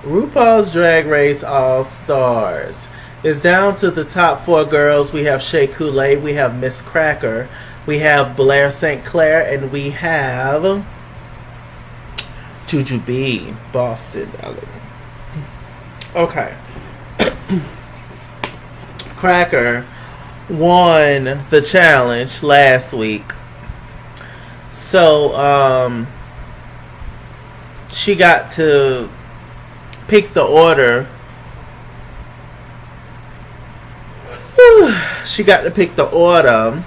RuPaul's Drag Race All Stars is down to the top four girls. We have Shea Coulee, we have Miss Cracker, we have Blair St. Clair, and we have Juju B, Boston. Okay. Cracker won the challenge last week. So, she got to pick the order. She got to pick the order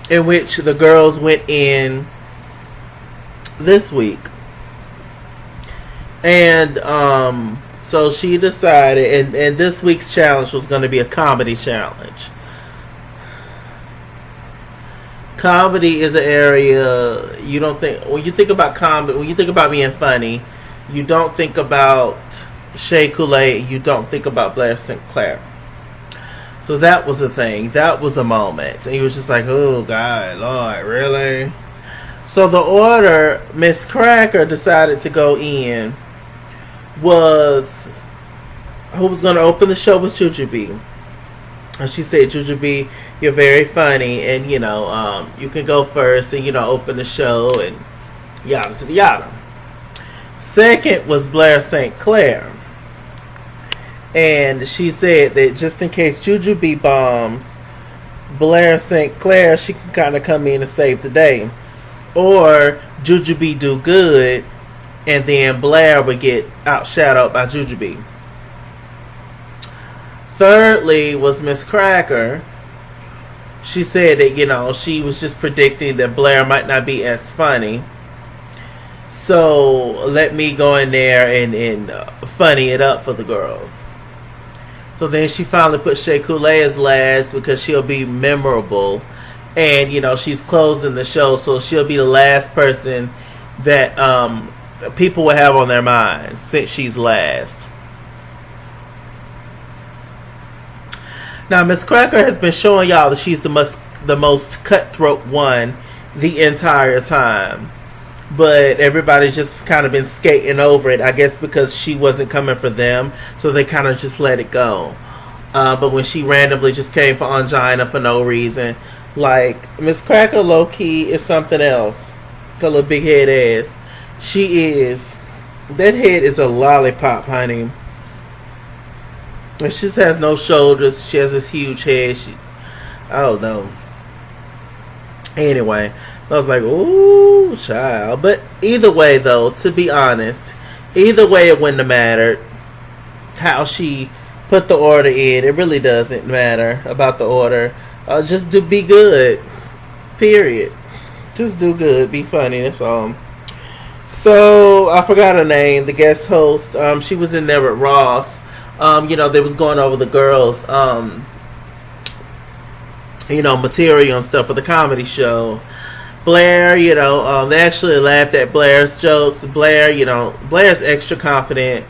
in which the girls went in this week. And so she decided, and this week's challenge was going to be a comedy challenge. Comedy is an area you don't think, when you think about comedy, when you think about being funny, you don't think about Shea Coulee, you don't think about Blair St. Clair. So that was a thing. That was a moment. And he was just like, oh, God, Lord, really? So the order Miss Cracker decided to go in was, who was going to open the show was Juju B. And she said, Juju B, you're very funny, and, you can go first and, open the show, and yada, yada. Second was Blair St. Clair. And she said that just in case Juju B bombs, Blair St. Clair, she can kind of come in and save the day. Or Juju B do good, and then Blair would get outshadowed by Juju B. Thirdly was Miss Cracker. She said that, she was just predicting that Blair might not be as funny. So let me go in there and funny it up for the girls. So then she finally put Shea Coulee as last because she'll be memorable. And, she's closing the show, so she'll be the last person that people will have on their minds since she's last. Now, Miss Cracker has been showing y'all that she's the most cutthroat one the entire time. But everybody's just kind of been skating over it, I guess because she wasn't coming for them. So they kind of just let it go. But when she randomly just came for Angina for no reason, like, Miss Cracker low-key is something else. Her little big head ass. She is. That head is a lollipop, honey. And she just has no shoulders. She has this huge head. I don't know. Anyway, I was like, ooh, child. But either way, though, to be honest, either way it wouldn't have mattered how she put the order in. It really doesn't matter about the order. Just be good. Period. Just do good. Be funny. That's all. So, I forgot her name. The guest host. She was in there with Ross. They was going over the girls, material and stuff for the comedy show. Blair, they actually laughed at Blair's jokes. Blair, Blair's extra confident.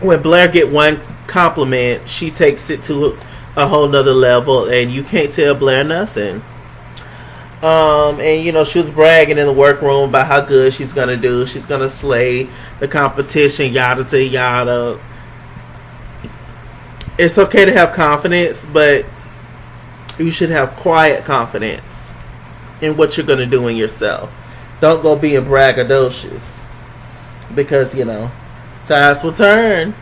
When Blair get one compliment, she takes it to a whole nother level, and you can't tell Blair nothing. And she was bragging in the workroom about how good she's gonna do. She's gonna slay the competition, yada to yada. It's okay to have confidence, but you should have quiet confidence in what you're going to do in yourself. Don't go being braggadocious, because tides will turn,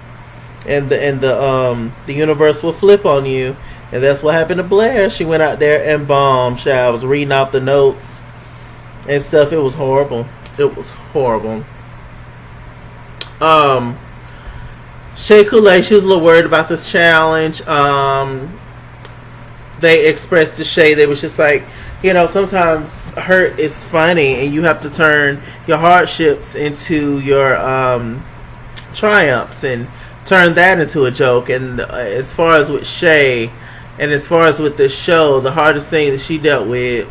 and the universe will flip on you, and that's what happened to Blair. She went out there and bombed. I was reading off the notes and stuff. It was horrible. It was horrible. Shea Coulee, she was a little worried about this challenge. They expressed to Shea, they was just like, sometimes hurt is funny, and you have to turn your hardships into your triumphs and turn that into a joke. And as far as with Shea, and as far as with this show, the hardest thing that she dealt with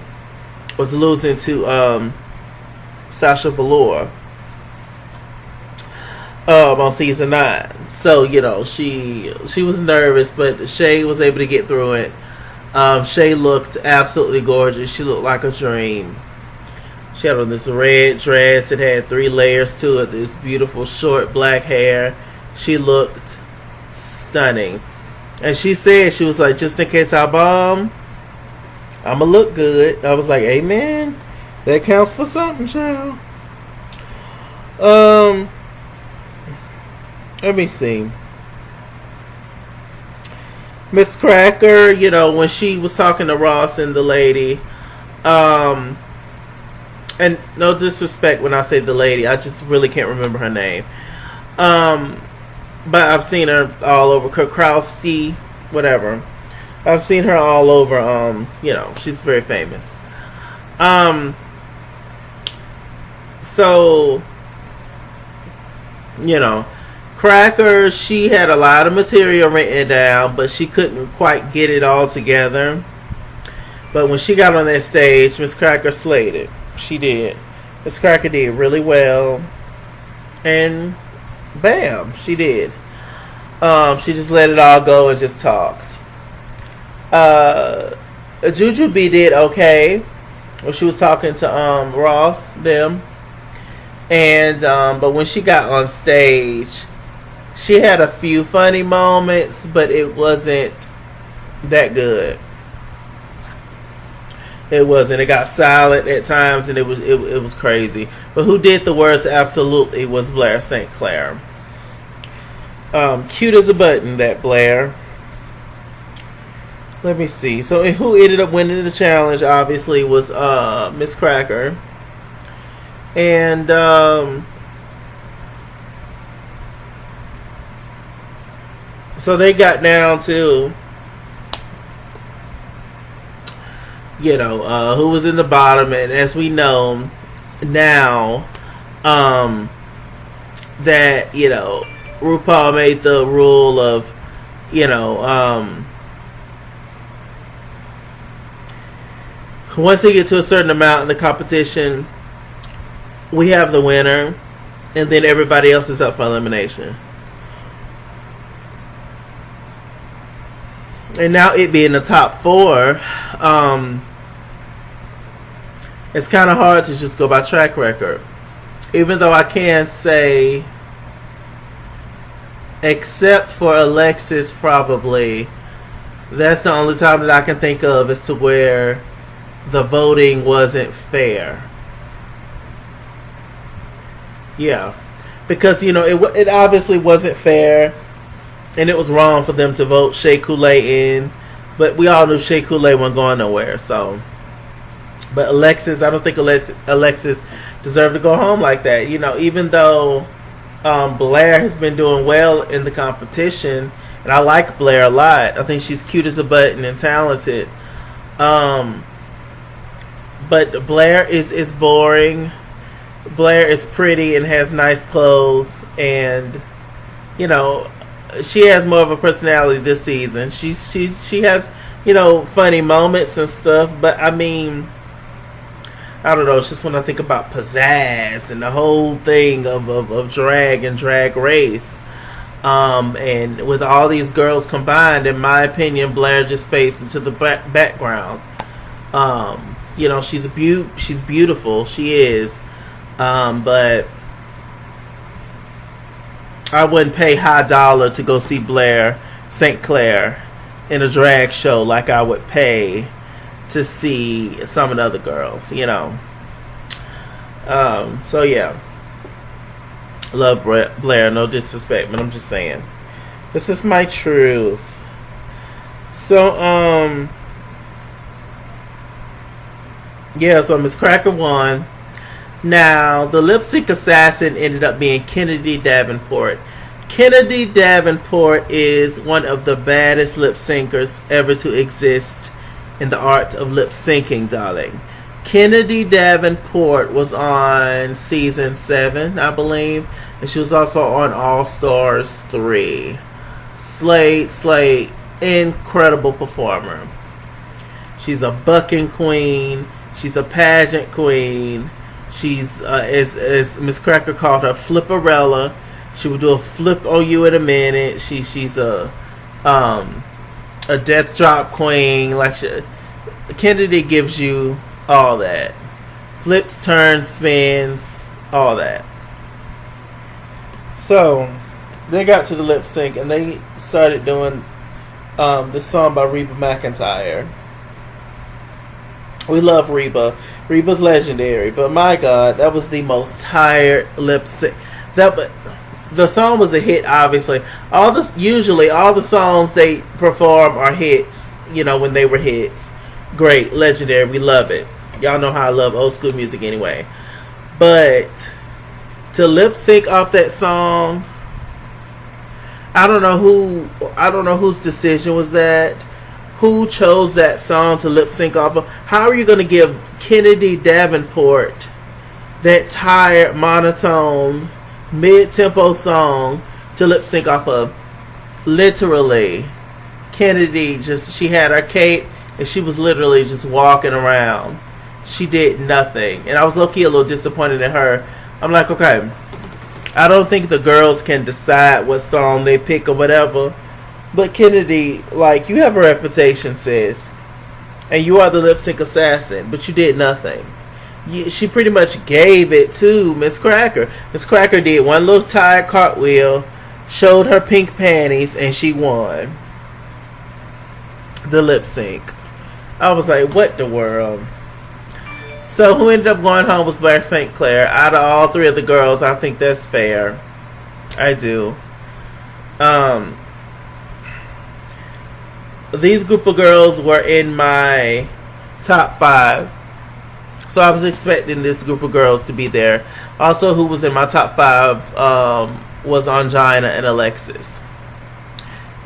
was losing to Sasha Velour. On season 9. So, she was nervous, but Shea was able to get through it. Shea looked absolutely gorgeous. She looked like a dream. She had on this red dress. It had 3 layers to it. This beautiful short black hair. She looked stunning. And she said, she was like, just in case I bomb, I'ma look good. I was like, amen. That counts for something, child. Let me see. Miss Cracker, you know, when she was talking to Ross and the lady, and no disrespect when I say the lady, I just really can't remember her name. But I've seen her all over. Krauski, whatever. I've seen her all over. You know, she's very famous. So, you know, Cracker, she had a lot of material written down, but she couldn't quite get it all together. But when she got on that stage, Miss Cracker slayed it. She did. Miss Cracker did really well. And bam, she did. She just let it all go and just talked. Juju B did okay when she was talking to Ross, them. And but when she got on stage, she had a few funny moments, but it wasn't that good. It wasn't. It got silent at times, and it was crazy. But who did the worst? Absolutely, was Blair St. Clair. Cute as a button, that Blair. Let me see. So who ended up winning the challenge? Obviously, was Miss Cracker, and so they got down to, you know, who was in the bottom. And as we know now, that, you know, RuPaul made the rule of, you know, once they get to a certain amount in the competition, we have the winner, and then everybody else is up for elimination. And now it being the top 4, it's kind of hard to just go by track record. Even though I can say, except for Alexis, probably, that's the only time that I can think of as to where the voting wasn't fair. Yeah. Because, you know, it obviously wasn't fair. And it was wrong for them to vote Shea Coulee in. But we all knew Shea Coulee wasn't going nowhere. So, but Alexis, I don't think Alexis deserved to go home like that. You know, even though Blair has been doing well in the competition. And I like Blair a lot. I think she's cute as a button and talented. But Blair is boring. Blair is pretty and has nice clothes. And, you know, she has more of a personality this season. She has, you know, funny moments and stuff. But, I mean, I don't know. It's just when I think about pizzazz and the whole thing of drag and drag race. And with all these girls combined, in my opinion, Blair just fades into the background. You know, she's beautiful. She is. But I wouldn't pay high dollar to go see Blair St. Clair in a drag show like I would pay to see some of the other girls, you know. So yeah. Love Blair, no disrespect, but I'm just saying. This is my truth. So, yeah, so Miss Cracker won. Now, the lip sync assassin ended up being Kennedy Davenport. Kennedy Davenport is one of the baddest lip syncers ever to exist in the art of lip syncing, darling. Kennedy Davenport was on season 7, I believe, and she was also on All Stars 3. Slade, incredible performer. She's a bucking queen. She's a pageant queen. She's, as Miss Cracker called her, Flipperella. She would do a flip on you in a minute. She's a death drop queen. Like Kennedy gives you all that. flips, turns, spins, all that. So they got to the lip sync and they started doing this song by Reba McEntire. We love Reba. Reba's legendary, but my God, that was the most tired lip sync. The song was a hit, obviously. Usually all the songs they perform are hits. You know, when they were hits, great, legendary. We love it. Y'all know how I love old school music anyway. But to lip sync off that song, I don't know whose decision was that. Who chose that song to lip sync off of? How are you going to give Kennedy Davenport that tired, monotone, mid-tempo song to lip sync off of? Literally, Kennedy she had her cape and she was literally just walking around. She did nothing. And I was low-key a little disappointed in her. I'm like, okay, I don't think the girls can decide what song they pick or whatever. But Kennedy, like, you have a reputation, sis. And you are the lip sync assassin, but you did nothing. She pretty much gave it to Miss Cracker. Miss Cracker did one little tired cartwheel, showed her pink panties, and she won the lip sync. I was like, what the world? So who ended up going home was Blair St. Clair. Out of all three of the girls, I think that's fair. I do. These group of girls were in my top 5. So I was expecting this group of girls to be there. Also, who was in my top 5 was Angina and Alexis.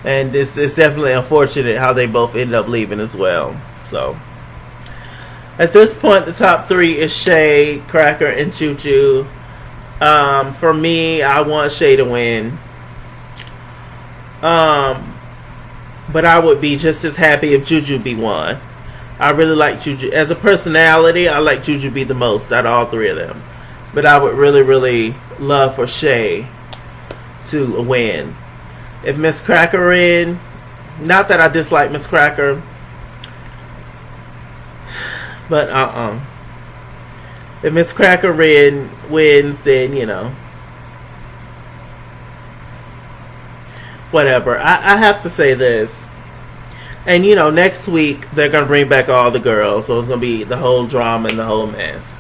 And it's definitely unfortunate how they both ended up leaving as well. So at this point, the top 3 is Shay, Cracker, and Choo Choo. For me, I want Shay to win. But I would be just as happy if Jujubee won. I really like Jujubee. As a personality, I like Jujubee the most out of all 3 of them. But I would really, really love for Shay to win. If Miss Cracker in, not that I dislike Miss Cracker, but if Miss Cracker wins, then, you know, whatever. I have to say this. And, you know, next week they're going to bring back all the girls. So it's going to be the whole drama and the whole mess.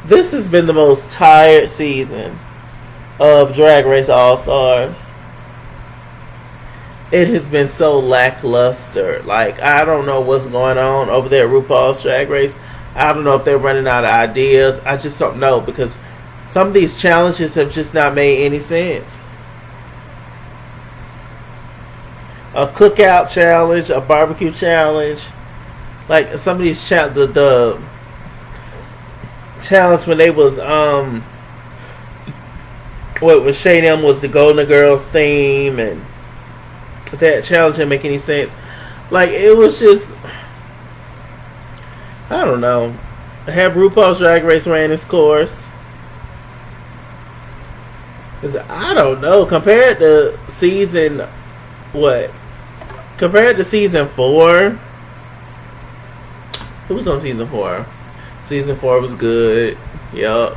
This has been the most tired season of Drag Race All-Stars. It has been so lackluster. Like, I don't know what's going on over there at RuPaul's Drag Race. I don't know if they're running out of ideas. I just don't know, because some of these challenges have just not made any sense. A cookout challenge, a barbecue challenge. Like, some of these the challenge when they was what was Shay them was the Golden Girls theme, and that challenge didn't make any sense. Like, it was just, I don't know. Have RuPaul's Drag Race ran its course? Cause I don't know. Compared to season 4, who was on season 4? Season 4 was good. Yup.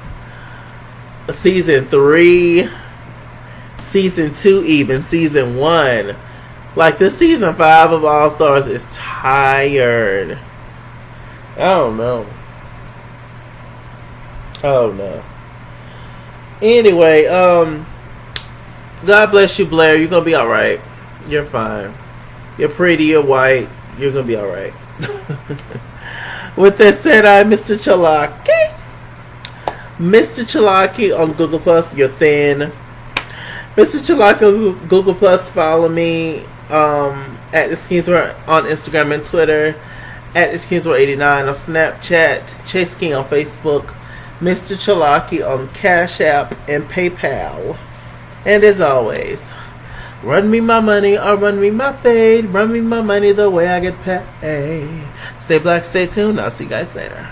Season 3, season 2, even season 1. Like, this season 5 of All Stars is tired. I don't know. Oh no. Anyway, God bless you, Blair. You're gonna be alright. You're fine. You're pretty, you're white. You're gonna be alright. With that said, I'm Mr. Chalaki. Mr. Chalaki on Google Plus. You're thin. Mr. Chalaki on Google Plus. Follow me at the Skinsworld on Instagram and Twitter. At the Skinsworld89 on Snapchat. Chase King on Facebook. Mr. Chalaki on Cash App and PayPal. And as always, run me my money or run me my fade. Run me my money the way I get paid. Stay black, stay tuned. I'll see you guys later.